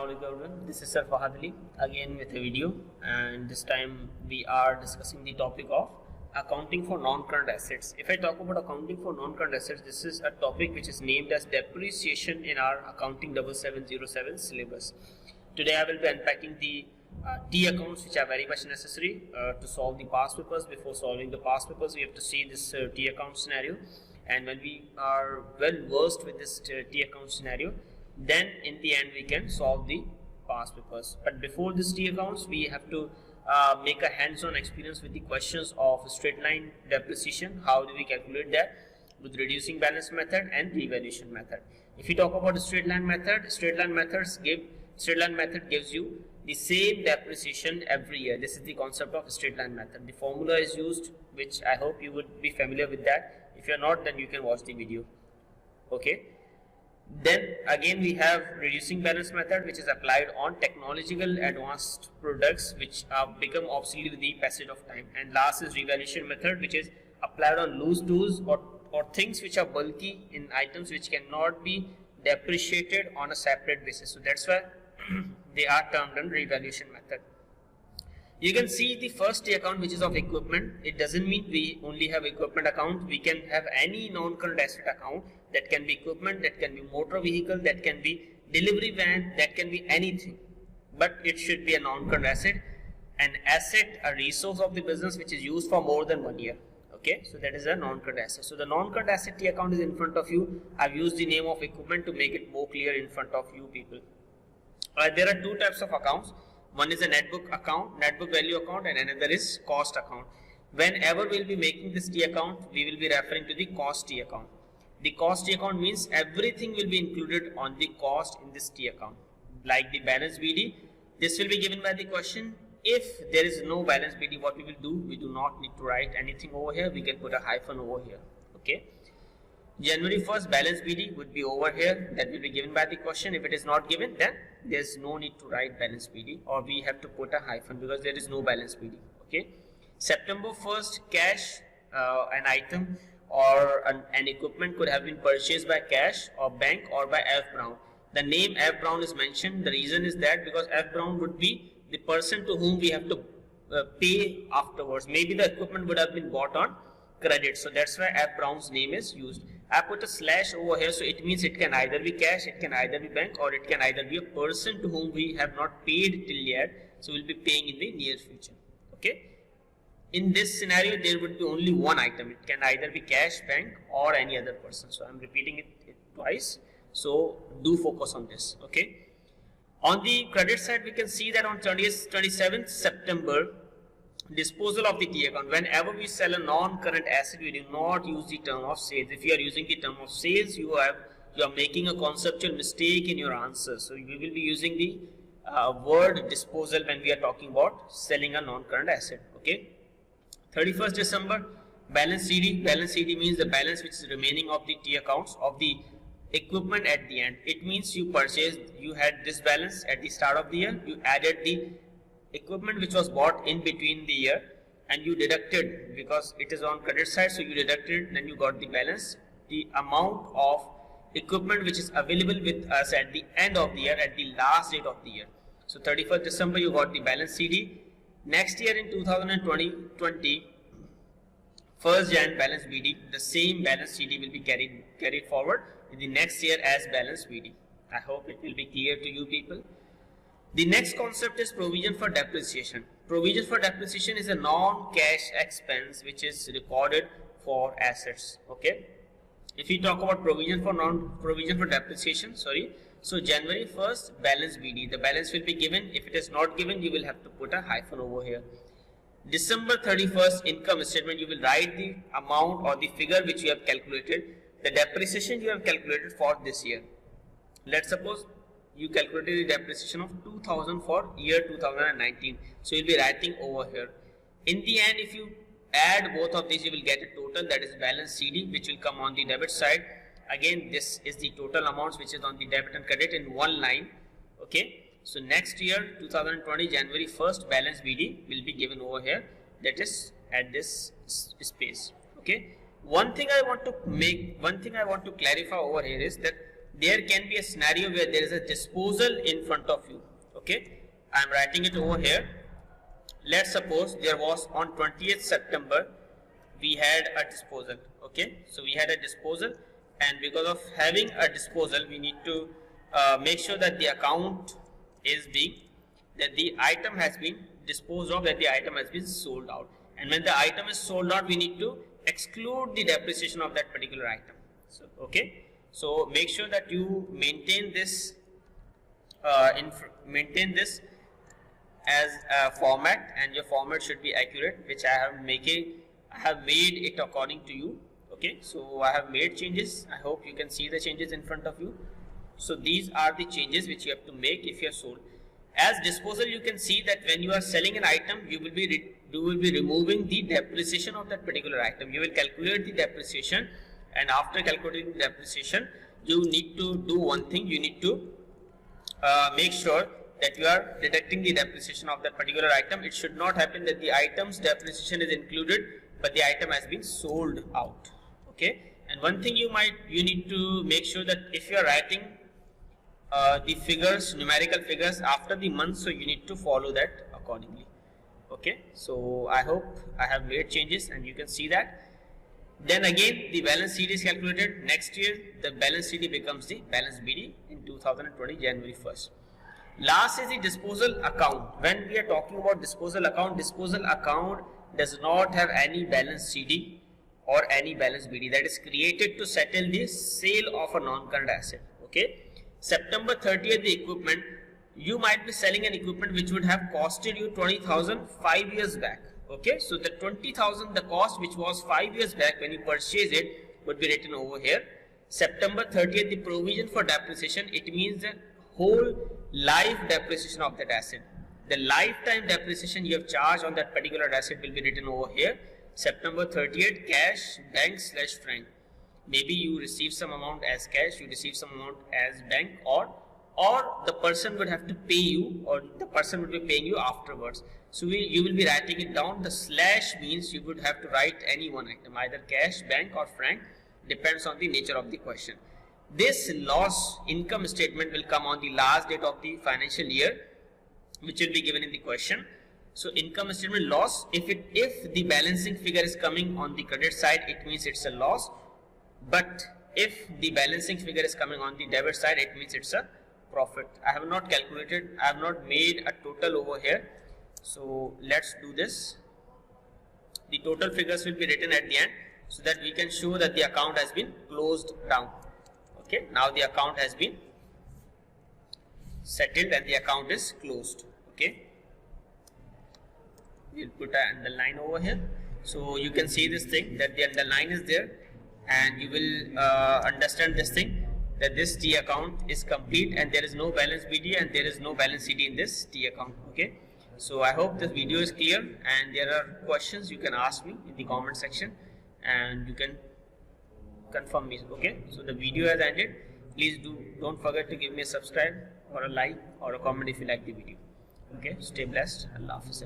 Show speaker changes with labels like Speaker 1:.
Speaker 1: Assalamualaikum everyone. This is Sir Fahad Ali again with a video, and this time we are discussing the topic of accounting for non-current assets. If I talk about accounting for non-current assets, this is a topic which is named as depreciation in our accounting 7707 syllabus. Today I will be unpacking the T accounts which are very much necessary to solve the past papers. Before solving the past papers, we have to see this T account scenario, and when we are well versed with this T account scenario, then in the end we can solve the past papers. But before this T accounts, we have to make a hands-on experience with the questions of straight line depreciation. How do we calculate that with reducing balance method and revaluation method? If we talk about the straight line method, straight line method gives you the same depreciation every year. This is the concept of straight line method. The formula is used, which I hope you would be familiar with that. If you are not, then you can watch the video. Okay. Then again we have reducing balance method, which is applied on technological advanced products which become obsolete with the passage of time. And last is revaluation method, which is applied on loose tools or things which are bulky in items which cannot be depreciated on a separate basis. So that's why they are termed in revaluation method. You can see the first T account, which is of equipment. It doesn't mean we only have equipment account. We can have any non-current asset account. That can be equipment, that can be motor vehicle, that can be delivery van, that can be anything. But it should be a non-current asset. An asset, a resource of the business which is used for more than 1 year. Okay, so that is a non-current asset. So the non-current asset T account is in front of you. I've used the name of equipment to make it more clear in front of you people. There are two types of accounts. One is a net book account, net book value account, and another is cost account. Whenever we'll be making this T account, we will be referring to the cost T account. The cost T account means everything will be included on the cost in this T account. Like the balance BD, this will be given by the question. If there is no balance BD, what we will do? We do not need to write anything over here. We can put a hyphen over here. Okay. January 1st balance BD would be over here. That will be given by the question. If it is not given, then there is no need to write balance BD, or we have to put a hyphen because there is no balance BD. Okay. September 1st cash, an item or an equipment could have been purchased by cash or bank or by F. Brown. The name F. Brown is mentioned. The reason is that because F. Brown would be the person to whom we have to pay afterwards. Maybe the equipment would have been bought on credit. So that's why F. Brown's name is used. I put a slash over here, so it means it can either be cash, it can either be bank, or it can either be a person to whom we have not paid till yet. So we'll be paying in the near future. Okay. In this scenario, there would be only one item. It can either be cash, bank, or any other person. So I'm repeating it twice. So do focus on this. Okay. On the credit side, we can see that on 27th September, disposal of the T account. Whenever we sell a non-current asset, we do not use the term of sales. If you are using the term of sales, you are making a conceptual mistake in your answer. So we will be using the word disposal when we are talking about selling a non-current asset. Okay. 31st December balance CD. Balance CD means the balance which is remaining of the T accounts of the equipment at the end. It means you purchased, you had this balance at the start of the year, you added the equipment which was bought in between the year, and you deducted, because it is on credit side, so you deducted, then you got the balance, the amount of equipment which is available with us at the end of the year, at the last date of the year. So 31st December you got the balance CD. Next year in 2020, 1st Jan balance BD, the same balance CD will be carried forward in the next year as balance BD. I hope it will be clear to you people. The next concept is provision for depreciation. Provision for depreciation is a non-cash expense which is recorded for assets. Okay. If we talk about provision for depreciation, so January 1st balance BD, the balance will be given. If it is not given, you will have to put a hyphen over here. December 31st income statement, you will write the amount or the figure which you have calculated, the depreciation you have calculated for this year. Let's suppose you calculated the depreciation of 2000 for year 2019. So you'll be writing over here. In the end, if you add both of these, you will get a total, that is balance CD, which will come on the debit side. Again, this is the total amounts which is on the debit and credit in one line. Okay. So next year 2020 January 1st balance BD will be given over here, that is at this space. Okay. One thing I want to clarify over here is that there can be a scenario where there is a disposal in front of you. Okay, I am writing it over here. Let's suppose there was on 20th September we had a disposal. Okay, so we had a disposal, and because of having a disposal we need to make sure that the account is being, that the item has been disposed of, that the item has been sold out. And when the item is sold out, we need to exclude the depreciation of that particular item. So okay, so make sure that you maintain this as a format, and your format should be accurate, which I have made it according to you. Okay, so I have made changes. I hope you can see the changes in front of you. So these are the changes which you have to make if you are sold. As disposal, you can see that when you are selling an item, you will be removing the depreciation of that particular item. You will calculate the depreciation, and after calculating the depreciation, you need to do one thing. You need to make sure that you are deducting the depreciation of that particular item. It should not happen that the item's depreciation is included, but the item has been sold out. Okay, and one thing you need to make sure that if you are writing the figures, numerical figures after the month, so you need to follow that accordingly. Okay, so I hope I have made changes and you can see that. Then again the balance CD is calculated. Next year the balance CD becomes the balance BD in 2020 January 1st. Last is the disposal account. When we are talking about disposal account does not have any balance CD or any balance BD, that is created to settle the sale of a non-current asset. Okay, September 30th, the equipment, you might be selling an equipment which would have costed you 20,000 5 years back. Okay, so the 20,000, the cost which was 5 years back when you purchased it, would be written over here. September 30th, the provision for depreciation, it means the whole life depreciation of that asset. The lifetime depreciation you have charged on that particular asset will be written over here. September 30th, cash, bank / franc. Maybe you receive some amount as cash, you receive some amount as bank, or the person would have to pay you, or the person would be paying you afterwards. So you will be writing it down. The slash means you would have to write any one item, either cash, bank or franc, depends on the nature of the question. This loss income statement will come on the last date of the financial year, which will be given in the question. So income statement loss, if the balancing figure is coming on the credit side, it means it's a loss. But if the balancing figure is coming on the debit side, it means it's a profit. I have not calculated, I have not made a total over here. So let's do this. The total figures will be written at the end, so that we can show that the account has been closed down. Okay, now the account has been settled and the account is closed. Okay, we'll put an underline over here, so you can see this thing, that the underline is there, and you will understand this thing, that this T account is complete and there is no balance BD and there is no balance CD in this T account. Okay, so I hope this video is clear, and there are questions you can ask me in the comment section and you can confirm me. Okay, so the video has ended. Please don't forget to give me a subscribe or a like or a comment if you like the video. Okay, stay blessed. Allah Hafiz.